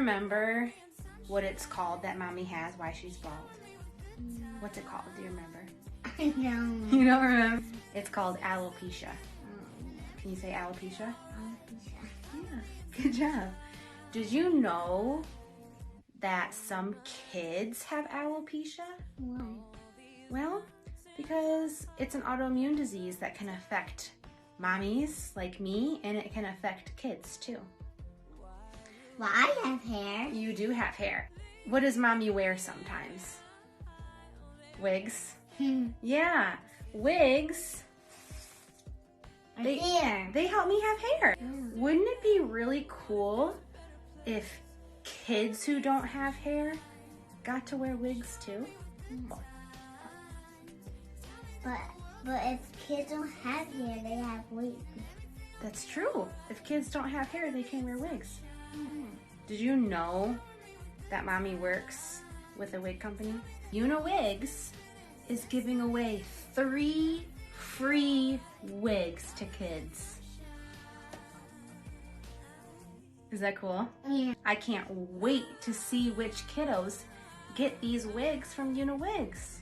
remember what it's called that mommy has, why she's bald? What's it called? Do you remember? No. You don't remember? It's called alopecia. Can you say alopecia? Yeah, good job. Did you know that some kids have alopecia? Why? Well, because it's an autoimmune disease that can affect mommies like me, and it can affect kids too. Well, I have hair. You do have hair. What does mommy wear sometimes? Wigs? Yeah, wigs. Hair. They help me have hair. Wouldn't it be really cool if kids who don't have hair got to wear wigs too? But if kids don't have hair, they have wigs. That's true. If kids don't have hair, they can wear wigs. Did you know that mommy works with a wig company? UniWigs is giving away 3 free wigs to kids. Is that cool? Yeah. I can't wait to see which kiddos get these wigs from UniWigs.